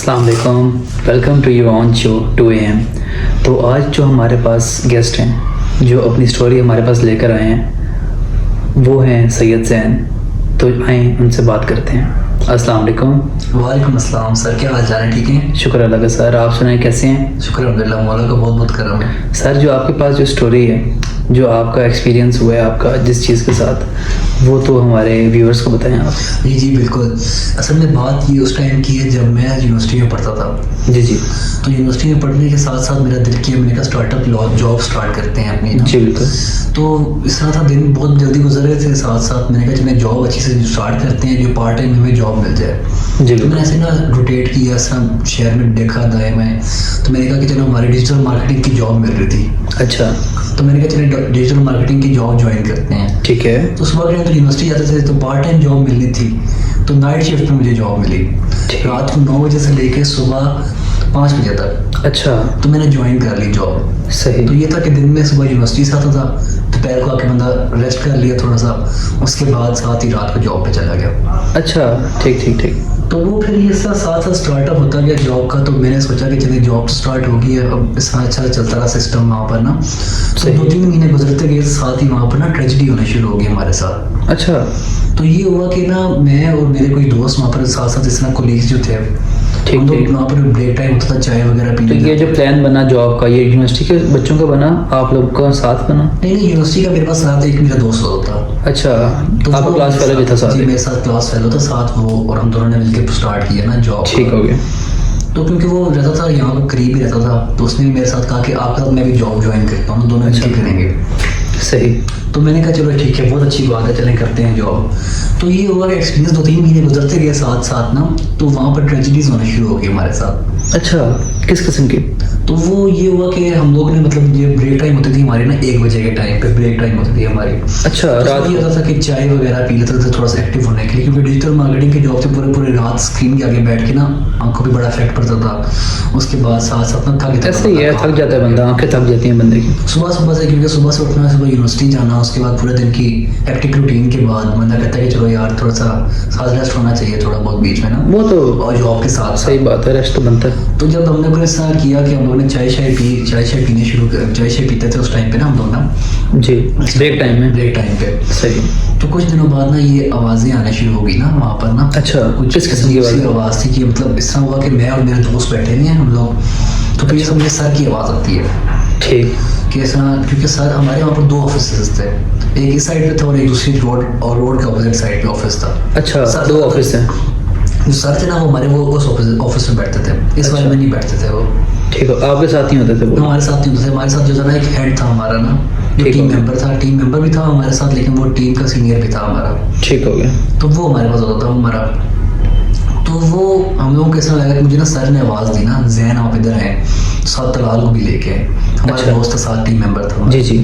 अस्सलाम वालेकुम, welcome to your own show 2 AM। तो आज जो हमारे पास गेस्ट हैं जो अपनी स्टोरी हमारे पास लेकर आए हैं वो हैं सैयद ज़ैन। तो आए उनसे बात करते हैं। अस्सलाम वालेकुम। वालेकुम अस्सलाम सर, क्या हाल चाल है? ठीक है, शुक्र अल्लाह का। सर आप सुनाएं कैसे हैं? शुक्र अल्हम्दुलिल्लाह, मौला का बहुत बहुत करम है। सर जो आपके पास जो स्टोरी है, जो आपका एक्सपीरियंस हुआ है आपका जिस चीज़ के साथ, वो तो हमारे व्यूअर्स को बताएं आप। जी जी बिल्कुल। असल में बात ये उस टाइम की है जब मैं यूनिवर्सिटी में पढ़ता था। जी जी तो यूनिवर्सिटी में पढ़ने के साथ साथ मेरा दिल किया मैंने कहा स्टार्टअप जॉब स्टार्ट करते हैं अपनी ना। जी बिल्कुल। तो इस तरह था, दिन बहुत जल्दी गुजर रहे थे, साथ साथ मैंने कहा चलें जॉब अच्छी से स्टार्ट करते हैं, जो पार्ट टाइम हमें जॉब मिल जाए। जी तो बिल्कुल। मैंने ऐसे ना रोटेट किया, इस तरह शहर में देखा दाएं में। तो मैंने कहा कि चलो हमारी डिजिटल मार्केटिंग की जॉब मिल रही थी। अच्छा तो मैंने कहा चले डिजिटल मार्केटिंग की जॉब ज्वाइन करते हैं। ठीक है। तो सुबह के टाइम तो यूनिवर्सिटी जाते थे, तो पार्ट टाइम जॉब मिलनी थी। तो नाइट शिफ्ट में मुझे जॉब मिली, ठीक। रात को 9 बजे से लेके सुबह 5 बजे तक। अच्छा तो मैंने ज्वाइन कर ली जॉब। सही। तो ये था कि दिन में सुबह यूनिवर्सिटी से आता था, दोपहर को आके बंदा रेस्ट कर लिया थोड़ा सा, उसके बाद साथ ही रात को जॉब पे चला गया। अच्छा ठीक ठीक ठीक। तो वो फिर ये साथ साथ स्टार्टअप होता गया जॉब का। तो मैंने सोचा कि चलिए जॉब स्टार्ट होगी, अब इस तरह अच्छा चलता रहा सिस्टम वहाँ पर ना। तो सही। 2-3 महीने गुजरते गए, साथ ही वहाँ पर ना ट्रेजेडी होना शुरू हो गई हमारे साथ। अच्छा तो ये हुआ कि ना मैं और मेरे कोई दोस्त वहाँ पर साथ साथ इस तरह कोलीग्स जो थे, ठीक हम लोग ठीक। वहाँ पर ब्रेक टाइम होता था, चाय वगैरह तो पीने ये जो प्लान बना जॉब का, ये यूनिवर्सिटी के बच्चों का बना, आप लोग का साथ बना? नहीं नहीं, यूनिवर्सिटी का मेरे पास साथ एक मेरा दोस्त होता था। अच्छा तो आपका वो क्लास मेरे फेलो भी था साथ- साथ जी में? मेरे साथ क्लास फेलो था साथ वो, और हम दोनों ने मिलकर स्टार्ट किया ना जॉब। ठीक हो गया। तो क्योंकि वो रहता था यहाँ पर करीब ही रहता था, तो उसने भी मेरे साथ कहा कि आपके साथ मैं भी जॉब ज्वाइन करता हूँ, दोनों मिलकर करेंगे। सही। तो मैंने कहा चलो ठीक है, बहुत अच्छी बात है, चलें करते हैं जॉब। तो ये हुआ कि एक्सपीरियंस 2-3 महीने गुजरते गए साथ साथ ना, तो वहाँ पर ट्रेजेडीज होना शुरू हो गई हमारे साथ। अच्छा किस किस्म की? तो वो ये हुआ कि हम लोग ने मतलब ये ब्रेक टाइम होती थी हमारी ना, 1 बजे के टाइम पे ब्रेक टाइम होती थी हमारी। अच्छा तो रात ये को? होता था कि चाय वगैरह पी लेते थे थोड़ा सा एक्टिव होने के लिए, क्योंकि डिजिटल मार्केटिंग की जॉब से पूरे पूरे रात स्क्रीन के आगे बैठ के ना आंखों पे बड़ा इफेक्ट पड़ता था। उसके बाद साथ साथ ना थक ऐसे ही है, थक जाता है बंदा, आंखें थक जाती हैं बंदे की। सुबह सुबह से, क्योंकि सुबह से उठना, सुबह यूनिवर्सिटी जाना, उसके बाद पूरे दिन की हेक्टिक रूटीन के बाद बंदा कहता है कि चलो यार थोड़ा सा साथ रेस्ट होना चाहिए थोड़ा बहुत बीच में ना, वो तो और जॉब के साथ सही बात है, रेस्ट तो बनता है। तो जब हमने कोई ऐसा किया कि हम लोग ने चाय पीने शुरू कर, चाय पीते थे उस टाइम पे ना हम लोग ना। जी ब्रेक टाइम में। ब्रेक टाइम पे सही। तो कुछ दिनों बाद ना ये आवाज़ें आने शुरू हो गई ना वहाँ पर ना। अच्छा कुछ किस किस्म की अजीब सी आवाज़? आवाज़ थी कि मतलब इस तरह हुआ कि मैं और मेरे दोस्त बैठे हुए हैं हम लोग, तो फिर सब मेरे सर की आवाज़ आती है ठीक। कि ऐसा, क्योंकि सर हमारे वहाँ पर 2 ऑफिस थे, एक इस साइड पे था और एक दूसरी रोड, और रोड के अपोजिट साइड पे ऑफिस था। अच्छा सर- 2 ऑफिस हैं। जो सर थे ना वो हमारे वो उस ऑफिस में बैठते थे, इस वाले में नहीं बैठते थे वो। ठीक है, आपके साथ ही होते थे वो? हमारे साथ नहीं होते थे, हमारे साथ जो था ना एक हेड था हमारा ना, जो ठीक टीम हो। मेंबर था, टीम मेंबर भी था हमारे साथ, लेकिन वो टीम का सीनियर भी था हमारा। ठीक हो गया। तो वो हमारे पास होता था हमारा। तो वो हम लोगों को ऐसा लगा कि मुझे ना सर ने आवाज़ दी ना, जैन आप इधर हैं, साथ तलाल को भी लेके आए। हमारे अच्छा। दोस्त था साथ, टीम मेंबर था हमारा। जी जी।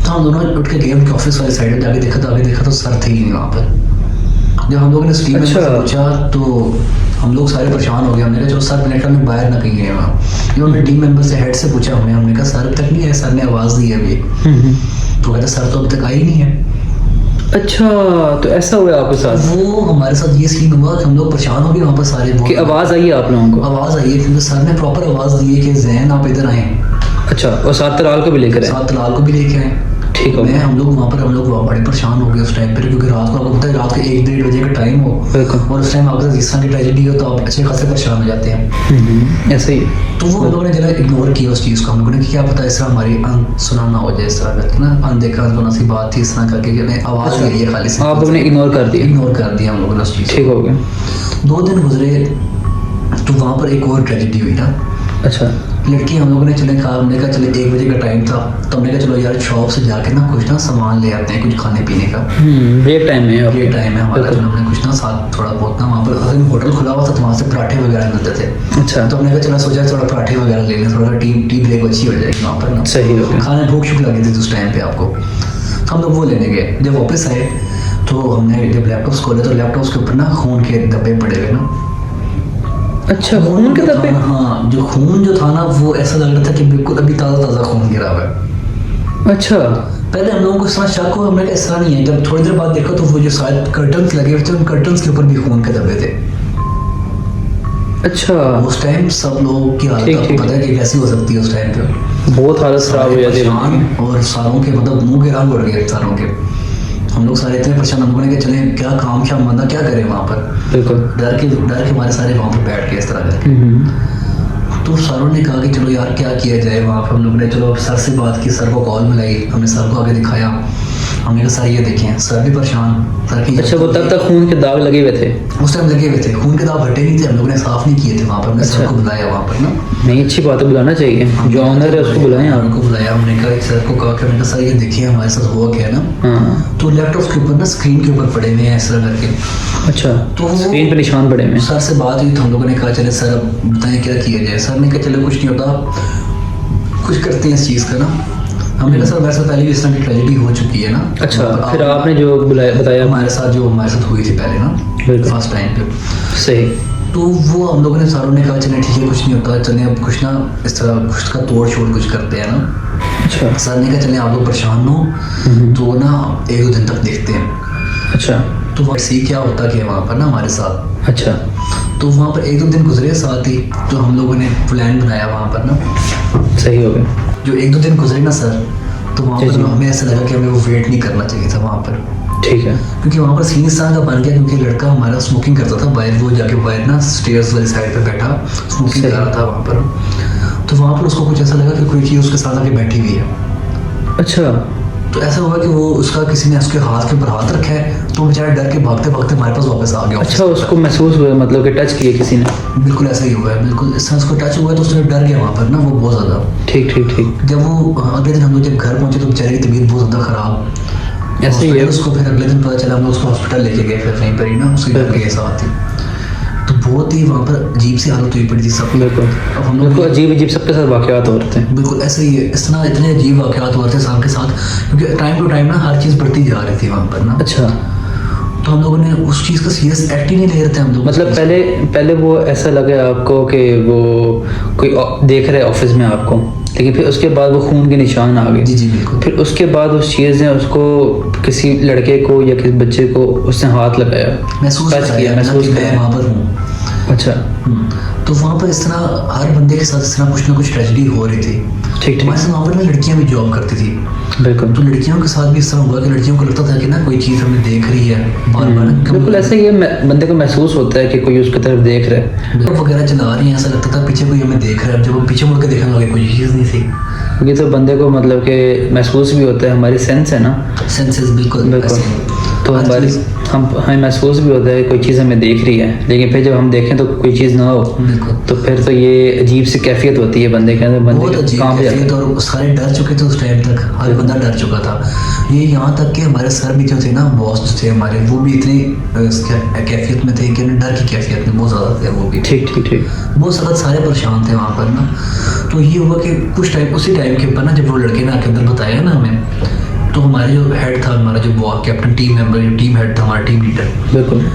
तो हम दोनों उठ के गए उनके ऑफिस वाली साइड में, जाके देखा तो सर थे ही नहीं वहाँ पर। जब हम लोगों ने टीम मेंबर से अच्छा। पूछा तो हम लोग सारे परेशान हो गए। हमने कहा चलो सर मिनट में बाहर ना कहीं गए वहाँ। जब हमने टीम मेंबर से हेड से पूछा, हमने कहा सर अभी तक नहीं आए, सर ने आवाज़ दी है अभी। तो कहते सर तो अभी तक आई नहीं है। अच्छा तो ऐसा हुआ आपके साथ वो हमारे साथ ये सीन हुआ कि हम लोग परेशान हो गए वहाँ पर सारे। कि आवाज़ आई है आप लोगों को? आवाज़ आई है, क्योंकि सर ने प्रॉपर आवाज़ दी है कि जैन आप इधर आए, अच्छा, और साथ तलाल को भी लेकर आए? साथ तलाल को भी लेके आए। ठीक हो मैं गया। हम लोग बड़े परेशान हो गए उस टाइम पर, क्योंकि रात को आपको पता है रात के 1-1:30 बजे का टाइम हो, बिल्कुल। और उस टाइम आपके साथ इस तरह की ट्रेजेडी हो तो आप अच्छे खासे परेशान हो जाते हैं। ऐसे ही है। तो वो हम लोगों ने जरा इग्नोर किया उस चीज़ को। हम लोगों ने कि क्या पता इस तरह हमारी सुना ना हो जाए, इस तरह करके ना अनदेखा अनसुना सी बात थी, इस तरह करके कि नहीं आवाज़ अच्छा। आई है खाली से, आप लोगों ने इग्नोर कर दिया? इग्नोर कर दिया हम लोगों ने उस चीज़ ठीक हो गया। को। 2 दिन गुजरे तो वहाँ पर एक और ट्रेजेडी हुई ना। अच्छा लड़की हम लोगों ने कहा, हमने कहा चले 1 बजे का टाइम था, तो हमने कहा चलो यार शॉप से जाके ना कुछ ना सामान ले आते हैं, कुछ खाने पीने का। ब्रेक टाइम में ये टाइम है हमारा, बिल्कुल। चलो हमने कुछ ना साथ थोड़ा बहुत ना, वहाँ पर असल में होटल खुला हुआ था तो वहाँ से पराठे वगैरह मिलते थे। अच्छा तो हमने कहा चला सोचा थोड़ा पराठे वगैरह ले लें, थोड़ा टी ब्रेक अच्छी हो जाएगी वहाँ पर ना। सही हो गया। खाने भूख शुक लगी थी उस टाइम पे आपको। तो हम लोग वो लेने गए। जब वापस आए तो हमने जब लैपटॉप खोले तो लैपटॉप के ऊपर ना खून के धब्बे पड़े हुए ना। अच्छा खून के धब्बे? हाँ, जो खून जो था ना वो ऐसा लग रहा था कि बिल्कुल अभी ताज़ा ताज़ा खून गिरा हुआ है। अच्छा पहले हम लोगों को इतना शक हुआ, हमने कहा इस तरह नहीं है। जब थोड़ी देर बाद देखा तो वो जो शायद कर्टन्स लगे हुए थे, उन कर्टन्स के ऊपर भी खून के धब्बे थे। अच्छा, उस टाइम सब लोगों की हालत ठीक, आपको ठीक। पता है कि कैसी हो सकती है उस टाइम पे। बहुत हालत खराब हो जाती है बंदे की। परेशान और सारों के मतलब मुंह के रंग उड़ गए सारों के। हम लोग सारे इतने परेशान, हम लोगों ने कहा चले क्या काम क्या बंदा क्या करे वहाँ पर। बिल्कुल। डर के हमारे सारे वहाँ पर बैठ गए इस तरह करके। तो सरों ने कहा कि चलो यार क्या किया जाए वहाँ पे। हम लोग ने चलो सर से बात की, सर को कॉल मिलाई, हमने सर को आगे दिखाया। हमने कहा सर ये देखें, सर भी परेशान। सर की अच्छा, वो तब तक खून के दाग लगे हुए थे? उस टाइम लगे हुए थे, खून के दाग हटे नहीं थे, हम लोग ने साफ नहीं किए थे वहाँ पर। हमने सर अच्छा। को बुलाया वहाँ पर ना, नहीं, अच्छी बात है, बुलाना चाहिए, जो ऑनर है उसको बुलाएं आप। उनको बुलाया, हमने कहा सर को कहा कि हमने कहा सर ये देखिए हमारे साथ हुआ क्या है ना। हाँ। तो लैपटॉप के ऊपर ना स्क्रीन के ऊपर पड़े हुए हैं इस तरह करके। अच्छा, तो वो- स्क्रीन पे निशान पड़े हुए हैं। सर से बात हुई तो हम लोगों ने कहा चले सर अब बताएं क्या किया जाए। सर ने कहा चलो कुछ नहीं होता, कुछ करते हैं इस चीज़ का ना। हमने कहा सर वैसे पहले भी इस तरह की ट्रेजेडी हो चुकी है ना। अच्छा, तो फिर आपने जो बताया हमारे साथ हुई थी पहले ना, बिल्कुल। फर्स्ट टाइम पे। सही। तो वो हम लोगों ने सारों ने कहा चले ठीक है कुछ नहीं होता, चले अब कुछ ना इस तरह कुछ का तोड़ छोड़ कुछ करते हैं ना। अच्छा। सर ने कहा चले आप लोग परेशान हो तो ना 1-2 दिन तक देखते हैं। अच्छा। तो वहाँ से क्या होता कि वहाँ पर ना हमारे साथ, अच्छा। तो वहाँ पर 1-2 दिन गुजरे साथ ही, तो हम लोगों ने प्लान बनाया वहाँ पर ना। सही हो गया। जो 1-2 दिन गुजरे ना सर, तो वहाँ जी, पर जी। हमें ऐसा लगा कि हमें वो वेट नहीं करना चाहिए था वहाँ पर। ठीक है। क्योंकि वहाँ पर सीन इस तरह का बन गया क्योंकि लड़का हमारा स्मोकिंग करता था बाहर, वो जाके बाहर ना स्टेयर्स वाली साइड पे बैठा स्मोकिंग कर रहा था वहाँ पर। तो वहाँ पर उसको कुछ ऐसा लगा कि कोई चीज़ उसके साथ आके बैठी हुई है। अच्छा। तो ऐसा हुआ कि वो उसका किसी ने उसके हाथ के ऊपर हाथ रखा है, तो बेचारा डर के भागते भागते हमारे पास वापस आ गया। अच्छा, उसको महसूस हुआ मतलब कि टच किया किसी ने? बिल्कुल ऐसा ही हुआ है, बिल्कुल इस तरह उसको टच हुआ है तो उसने डर गया वहाँ पर ना, वो बहुत ज़्यादा। ठीक ठीक ठीक। जब वो अगले दिन हम लोग जब घर पहुंचे तो बेचारे की तबीयत बहुत ज़्यादा ख़राब। ऐसे ही है। उसको फिर अगले दिन पता चला, हम लोग उसको हॉस्पिटल लेके गए फिर वहीं पर ही ना, उसके घर के साथ ही। तो बहुत ही वहाँ पर अजीब सी हालत हुई पड़ी थी सब। बिल्कुल। अब हम बिल्कुल लोग अजीब अजीब सबके साथ वाक़यात हो रहे थे। बिल्कुल ऐसे ही है, इस तरह इतने अजीब वाक़यात हुए थे साल के साथ, क्योंकि टाइम टू टाइम ना हर चीज़ बढ़ती जा रही थी वहाँ पर ना। अच्छा, तो हम लोगों ने उस चीज़ का सीरियस एक्ट ही नहीं ले रहे थे हम लोग। मतलब पहले वो ऐसा लगे आपको कि वो कोई देख रहा है ऑफिस में आपको, लेकिन फिर उसके बाद वो खून के निशान आ गए। जी जी बिल्कुल। फिर उसके बाद उस चीज़ ने उसको किसी लड़के को या किसी बच्चे को उसने हाथ लगाया, महसूस टच किया किया, महसूस कि मैं किया। वहाँ पर हूँ। अच्छा। तो वहाँ पर इस तरह हर बंदे के साथ इस तरह कुछ ना कुछ ट्रेजेडी हो रही थी। ठीक हमारे ठीक। साथ वहाँ पर ना लड़कियाँ भी जॉब करती थी, बिल्कुल। तो लड़कियों के साथ भी इस तरह हुआ कि लड़कियों को लगता था कि ना कोई चीज़ हमें देख रही है बार बार। बिल्कुल ऐसे ही है, बंदे को महसूस होता है कि कोई उसकी तरफ देख रहा है। वगैरह चला रही हैं, ऐसा लगता था पीछे कोई हमें देख रहा है। जब हम पीछे मुड़ के देखने लगे कोई चीज़ नहीं थी। ये तो बंदे को मतलब कि महसूस भी होता है, हमारी सेंस है ना। सेंसेस बिल्कुल बिल्कुल। ऐसे ही। तो हर हमारी चीज़- हमें महसूस भी होता है कोई चीज़ हमें देख रही है, लेकिन फिर जब हम देखें तो कोई चीज़ ना हो, बिल्कुल तो फिर तो ये अजीब सी कैफियत होती है बंदे के अंदर। बहुत बंदे अजीब काम पे कैफियत, और सारे डर चुके थे उस टाइम तक, हर बंदा डर चुका था। ये यहाँ तक कि हमारे सर भी जो थे ना, बॉस जो थे हमारे, वो भी इतनी कैफियत में थे कि डर की कैफियत में बहुत ज़्यादा थे वो भी। ठीक ठीक ठीक। बहुत सारा सारे परेशान थे वहाँ पर ना। तो ये हुआ कि कुछ टाइम उसी टाइम के ऊपर ना, जब वो लड़के ने आके अंदर बताया ना हमें, तो हमारे जो हेड था, हमारा जो बॉस कैप्टन टीम मेंबर, जो टीम हेड था हमारा टीम लीडर, बिल्कुल।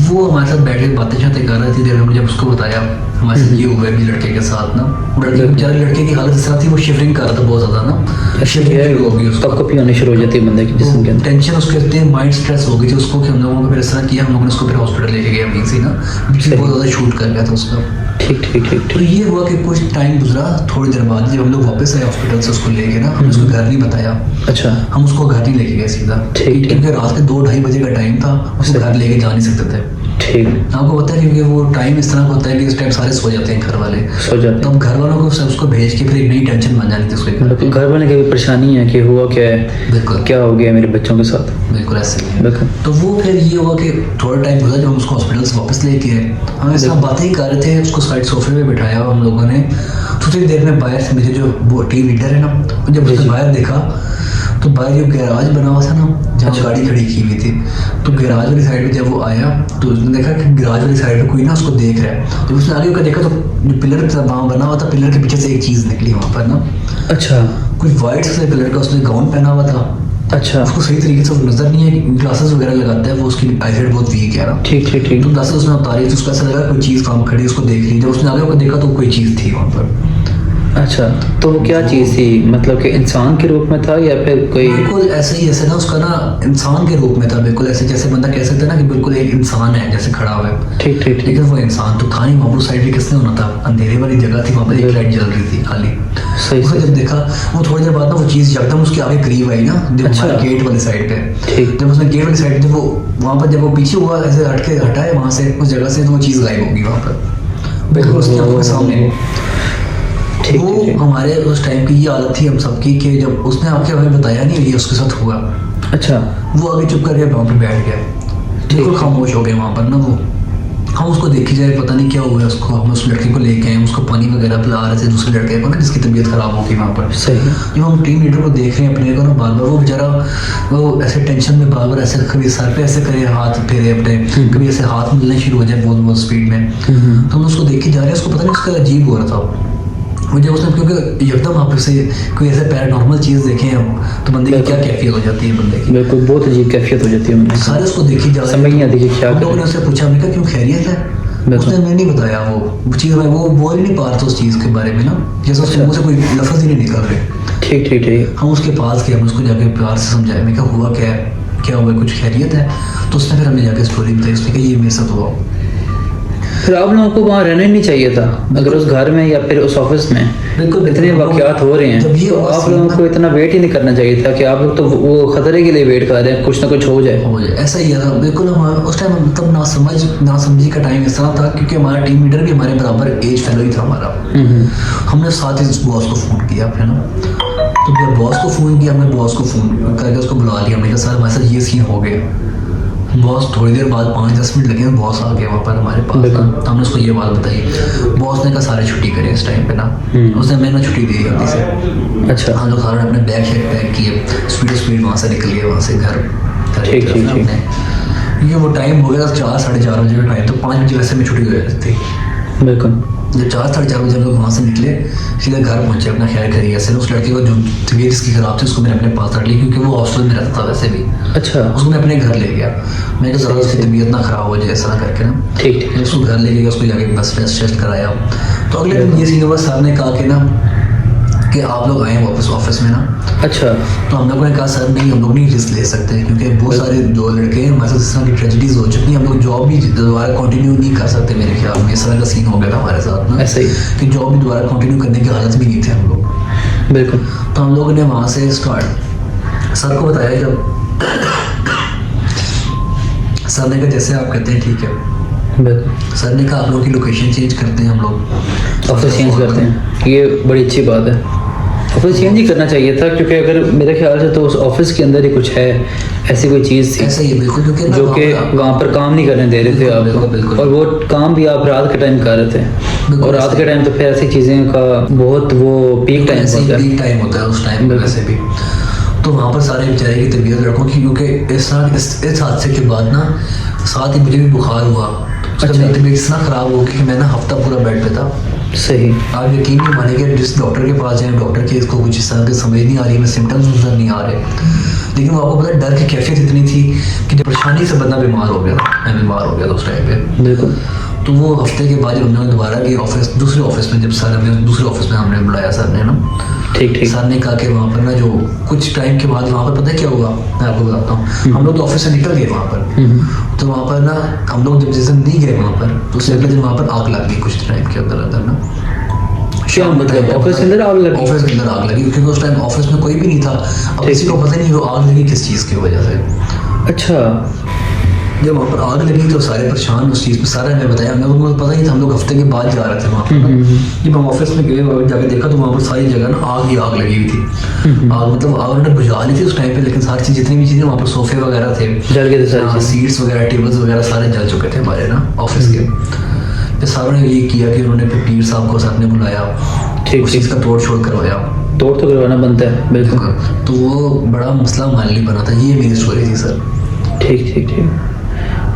वो हमारे साथ बैठ के बातें शातें कर रहे थे। देर में जब उसको बताया हमारे साथ ये हुआ है भी लड़के के साथ ना, बेचारे लड़के की हालत इस तरह थी, वो शिवरिंग कर रहा था बहुत ज़्यादा ना। शिवरिंग हो गई उसको, कब होनी शुरू हो जाती है बंदे की जिस्म के अंदर। टेंशन उसके इतने माइंड स्ट्रेस हो गई थी उसको कि हम लोगों को फिर इस तरह किया, हम लोगों ने उसको फिर हॉस्पिटल लेके गए वहीं से ना, बहुत ज़्यादा शूट कर गया था उसका। ठीक ठीक ठीक तो ठीक। ये हुआ कि कुछ टाइम गुजरा, थोड़ी देर बाद जब हम लोग वापस आए हॉस्पिटल से उसको लेके ना, हमने उसको घर नहीं बताया। अच्छा। हम उसको घर नहीं लेके गए सीधा, ठीक। क्योंकि रात के 2-2:30 बजे का टाइम था, उसको घर लेके जा नहीं सकते थे। ठीक। आपको पता है क्योंकि वो टाइम इस तरह का होता है कि इस टाइम सारे सो जाते हैं घर वाले, सो जाते तो हैं। अब घर वालों को सब उसको भेज के फिर एक नई टेंशन बन जानी थी उसके घर। बिल्कुल, घर वाले की भी परेशानी है कि हुआ क्या है, बिल्कुल क्या हो गया मेरे बच्चों के साथ। बिल्कुल ऐसे ही है। बिल्कुल। तो वो फिर ये हुआ कि थोड़ा टाइम गुजरा, जब हम उसको हॉस्पिटल से वापस लेके आए, हम ऐसा बातें ही कर रहे थे, उसको साइड सोफे पे बिठाया हम लोगों ने। थोड़ी देर में बाहर से मेरे जो वो टीम लीडर है ना, जब उसने बाहर देखा तो बाहर जो गैराज बना हुआ था ना, जहाँ गाड़ी खड़ी की हुई थी, तो गैराज वाली साइड पे जब वो आया तो उसने देखा कि गैराज वाली साइड पे कोई ना उसको देख रहा है। जब उसने आगे होकर देखा तो जो पिलर वहाँ बना हुआ था, पिलर के पीछे से एक चीज़ निकली वहाँ पर ना, अच्छा। कोई वाइट से कलर का उसने गाउन पहना हुआ था। अच्छा। उसको सही तरीके से नजर नहीं है, ग्लासेस वगैरह लगाता है वो, उसकी आईसाइट बहुत वीक है ना। ठीक ठीक ठीक। तो ग्लासेस उसने उतारी तो उसको ऐसा लगा कोई चीज़ काम खड़ी उसको देख ली। जब उसने आगे को देखा तो कोई चीज़ थी वहाँ पर। अच्छा, तो वो क्या चीज़ थी, मतलब कि इंसान के रूप में था या फिर कोई? बिल्कुल ऐसे ही, जैसे ना उसका ना इंसान के रूप में था, बिल्कुल ऐसे जैसे बंदा कह सकता है ना कि बिल्कुल एक इंसान है जैसे खड़ा हुआ है। ठीक ठीक ठीक। लेकिन वो इंसान तो था नहीं, वहाँ पर साइड पे किसने होना था, अंधेरे वाली जगह थी, वहाँ पर एक लाइट जल रही थी खाली। सही उसने सही। जब देखा, वो थोड़ी देर बाद ना वो चीज़ एकदम उसके आगे करीब आई ना, जब अच्छा। हमारे गेट वाली साइड पे। ठीक। जब उसने गेट वाली साइड, जब वो वहाँ पर, जब वो पीछे हुआ ऐसे हटाए वहाँ से उस जगह से, तो वो चीज़ गायब होगी वहाँ पर, बिल्कुल उसकी आंखों के सामने। ठीक वो ठीक ठीक। हमारे उस टाइम की ये आदत थी हम सबकी कि जब उसने आके हमें बताया नहीं ये उसके साथ हुआ, अच्छा। वो आगे चुप करके वहाँ पे बैठ गया, बिल्कुल खामोश हो गए वहाँ पर ना वो। हम उसको देखी जाए, पता नहीं क्या हुआ है उसको, हम उस लड़के को लेके आए, उसको पानी वगैरह पिला रहे थे दूसरे लड़के को ना जिसकी तबीयत खराब हो गई वहाँ पर। सही। जब हम टीम लीडर को देख रहे हैं अपने को ना, बार बार वो बेचारा वो ऐसे टेंशन में बार बार ऐसे कभी सर पे ऐसे करे, हाथ फेरे अपने, कभी ऐसे हाथ मिलने शुरू हो जाए बहुत बहुत स्पीड में। तो हम उसको देख के जा रहे हैं, उसको पता नहीं उसका अजीब हो रहा था मुझे उसने, क्योंकि एकदम आप से कोई ऐसे पैरानॉर्मल चीज़ देखें हम, तो बंदे की क्या कैफियत हो जाती है बंदे की। बिल्कुल, बहुत अजीब कैफियत हो जाती है उनमें। सारे उसको देखी जा रहे समझ नहीं आती कि क्या हम लोगों ने करें। उससे पूछा, हमने कहा क्यों खैरियत है? उसने हमें नहीं बताया वो चीज़, में वो बोल ही नहीं पा रहा था उस चीज़ के बारे में ना, जैसे उसके मुंह से कोई लफ्ज़ ही नहीं निकल रहे। ठीक ठीक ठीक। हम उसके पास गए, हमने उसको जाके प्यार से समझाया, मैं क्या हुआ, क्या हुआ, कुछ खैरियत है? तो उसने फिर हमें जाके स्टोरी बताई, उसने कहा ये मेरे साथ हुआ। फिर आप लोगों को वहाँ रहना ही नहीं चाहिए था, अगर उस घर में या फिर उस ऑफिस में बिल्कुल इतने वाक़यात हो रहे जब हैं, ये तो हुआ आप सीन लोगों ना- को इतना वेट ही नहीं करना चाहिए था कि आप लोग तो वो खतरे के लिए वेट कर रहे हैं, कुछ ना कुछ हो जाए। हो जाए ऐसा ही था बिल्कुल। हम उस टाइम मतलब ना समझी का टाइम इस तरह था, क्योंकि हमारा टीम लीडर भी हमारे बराबर एज फेलो ही था हमारा। हमने साथ ही बॉस को फ़ोन किया अपने ना, तो जब बॉस को फ़ोन किया, हमने बॉस को फ़ोन करके उसको बुला लिया, हमने कहा सर हमारे साथ ये सीन हो गया। बॉस थोड़ी देर बाद 5-10 मिनट लगे, बॉस आ गया वहाँ पर हमारे पास ना, तो हमने उसको ये बात बताई। बॉस ने कहा सारे छुट्टी करें इस टाइम पे ना, उसने हमें ना छुट्टी दी जल्दी से। अच्छा। हम लोग सारे अपने बैग शैग पैक किए, स्पीड वहाँ से निकल गए, वहाँ से घर ठीक, ठीक, ठीक। क्योंकि वो टाइम हो गया 4-4:30 बजे का टाइम, तो 5 बजे वैसे में छुट्टी हो जाती थी। बिल्कुल। जब 4-4:30 बजे हम लोग वहाँ से निकले, सीधा घर पहुँचे अपना खैर करिए ऐसे। उस लड़के को जो तबीयत इसकी खराब थी उसको मैंने अपने पास रख लिया, क्योंकि वो हॉस्टल में रहता था वैसे भी। अच्छा। उसको मैं अपने घर ले गया, मैं ज़्यादा उसकी तबीयत ना खराब हो जाए ऐसा ना करके ना। ठीक ठीक। मैं उसको घर ले गया, उसको जाके बस टेस्ट कराया। तो अगले दिन ये सीन हुआ, सर ने कहा कि ना कि आप लोग आए वापस ऑफिस में ना। अच्छा। तो हम लोगों ने कहा सर नहीं, हम लोग नहीं रिस्क ले सकते, क्योंकि बहुत सारे जो लड़के हैं हमारे साथ इस तरह की ट्रेजिडीज हो चुकी हैं, हम लोग जॉब भी दोबारा कंटिन्यू नहीं कर सकते। मेरे ख्याल में इस तरह का सीन हो गया था हमारे साथ ना, ऐसे ही। कि जॉब भी दोबारा कंटिन्यू करने की हालत भी नहीं थे हम लोग। बिल्कुल। तो हम लोगों ने वहाँ से स्टार्ट सर को बताया, जब सर ने कहा जैसे आप कहते हैं ठीक है। बिल्कुल। सर ने कहा आप लोगों की लोकेशन चेंज करते हैं हम लोग, ऑफिस चेंज करते हैं, ये बड़ी अच्छी बात है। ऑफिस चेंज ही करना चाहिए था, क्योंकि अगर मेरे ख्याल से तो उस ऑफिस के अंदर ही कुछ है, ऐसी कोई चीज़ थी ऐसा ही है बिल्कुल, क्योंकि ना जो कि वहाँ पर- वहाँ पर काम नहीं करने दे रहे थे बिल्कुल, आपको, बिल्कुल। और वो काम भी आप रात के टाइम कर रहे थे, बिल्कुल और रात ऐसे के टाइम तो फिर ऐसी चीज़ें का बहुत वो पीक टाइम ऐसे होता ही है। पीक टाइम होता है उस टाइम में वैसे भी। तो वहाँ पर सारे बेचारे की तबीयत लड़कों की, क्योंकि इस हादसे के बाद ना साथ ही मुझे भी बुखार हुआ। अच्छा। मेरी तबीयत इतना ख़राब हो गई कि मैं ना हफ्ता पूरा बेड पे था। सही। आप यकीन नहीं मानेंगे, जिस डॉक्टर के पास जाए, डॉक्टर के इसको कुछ इस तरह की समझ नहीं आ रही, हमें सिम्टम्स नजर नहीं आ रहे, लेकिन वो आपको पता है डर की कैफियत इतनी थी कि जब परेशानी से बंदा बीमार हो गया, मैं बीमार हो गया था उस टाइम पे। बिल्कुल। तो वो हफ्ते के बाद जब हमने दोबारा गए ऑफिस, दूसरे ऑफिस में, जब सर हमें दूसरे ऑफिस में हमने बुलाया सर ने ना, ठीक ठीक। सर ने कहा कि वहाँ पर ना जो कुछ टाइम के बाद वहाँ पर पता है क्या हुआ, मैं आपको बताता हूँ। हम लोग तो ऑफिस से निकल गए वहाँ पर, तो वहाँ पर ना हम लोग जब जिस दिन नहीं गए वहाँ पर, तो उससे अगले दिन वहाँ पर आग लग गई कुछ टाइम के अंदर अंदर ना। क्या मतलब ऑफिस के अंदर आग लगी? ऑफिस के अंदर आग लगी, क्योंकि उस टाइम ऑफिस में कोई भी नहीं था। अब किसी को पता नहीं वो आग लगी किस चीज़ की वजह से। अच्छा। जब वहाँ पर आग लगी तो सारे परेशान उस चीज़ पे, सारा हमें बताया, हमें उनको पता नहीं था। हम लोग हफ्ते के बाद जा रहे थे वहाँ पर। जब हम ऑफिस में गए और जाके देखा तो वहाँ पर सारी जगह ना आग ही आग लगी हुई थी। आग मतलब आग उन्होंने बुझा ली थी उस टाइम पे, लेकिन सारी चीज़ जितनी भी चीज़ें वहाँ पर सोफे वगैरह थे, जल गए थे सारी चीज़। सीट्स वगैरह, टेबल्स वगैरह सारे जल चुके थे हमारे ना ऑफिस के। फिर सारों ने ये किया कि उन्होंने फिर पीर साहब को साथ में बुलाया, ठीक उस चीज़ का तोड़ छोड़ करवाया। तोड़ तो करवाना बनता है, बिल्कुल। तो वो बड़ा मसला हमारे लिए बना था। ये मेरी स्टोरी थी सर। ठीक ठीक ठीक।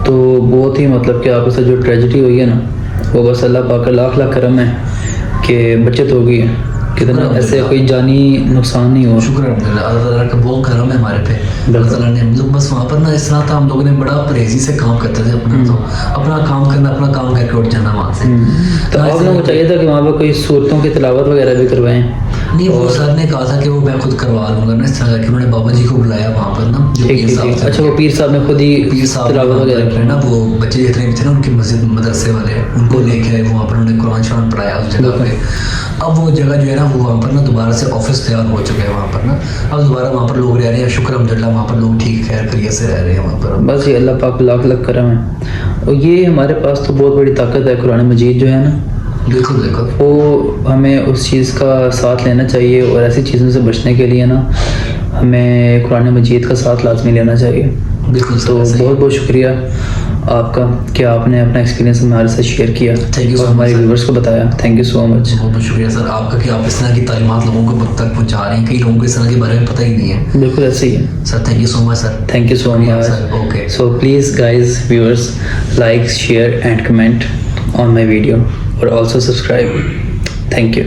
तो बहुत ही मतलब कि आपके साथ जो ट्रेजेडी हुई है ना, वो बस अल्लाह पाक का लाख लाख करम है कि बचत हो गई है, कितना ऐसे कोई जानी नुकसान नहीं हुआ। शुक्र है अल्हम्दुलिल्लाह, अल्लाह ताला का बहुत करम है हमारे पे। अल्लाह ताला ने हम लोग बस वहाँ पर ना इस तरह था, हम लोगों ने बड़ा परहेजी से काम करते थे अपना, तो अपना काम करना, अपना काम करके उठ जाना वहाँ से। तो आप लोगों को चाहिए था कि वहाँ पे कोई सूरतों की तिलावत वगैरह भी करवाएं। नहीं, वो सर ने कहा था कि वो मैं खुद करवा लूंगा ना, इस तरह कि उन्होंने बाबा जी को बुलाया वहाँ पर ना, जो ठीक पीर ठीक साहब ठीक। थे। अच्छा, वो पीर साहब ने खुद ही पीर साहब तिलावत वगैरह वगैरह ना, वो बच्चे जितने भी थे ना उनके मस्जिद मदरसे वाले, उनको लेके आए वहाँ पर, उन्होंने कुरान शरान पढ़ाया उस जगह पे। अब वो जगह जो है ना, वो वहाँ पर ना दोबारा से ऑफिस तैयार हो चुके हैं वहाँ पर ना, अब दोबारा वहाँ पर लोग रह रहे हैं। शुक्र अल्हम्दुलिल्लाह, वहाँ पर लोग ठीक खैर खैरियत से रह रहे हैं वहाँ पर। बस ये अल्लाह पाक लाख लाख करम है। और ये हमारे पास तो बहुत बड़ी ताकत है कुरान मजीद जो है ना, बिल्कुल बिल्कुल। वो हमें उस चीज़ का साथ लेना चाहिए, और ऐसी चीज़ों से बचने के लिए ना हमें कुरान मजीद का साथ लाजमी लेना चाहिए। बिल्कुल तो सर, बहुत बहुत शुक्रिया आपका कि आपने अपना एक्सपीरियंस हमारे साथ शेयर किया Thank you so और हमारे much, sir. व्यूवर्स को बताया। Thank you so much. बहुत बहुत शुक्रिया सर आपका कि आप इस तरह की तालीमात लोगों को तक पहुँचा रहे हैं। कई लोगों को इस तरह के बारे में पता ही नहीं है। बिल्कुल ऐसे ही है sir thank you so much sir. Thank you so शुक्रिया, much. sir. Okay. So please guys, viewers, like, share and comment on my video or also subscribe. Thank you.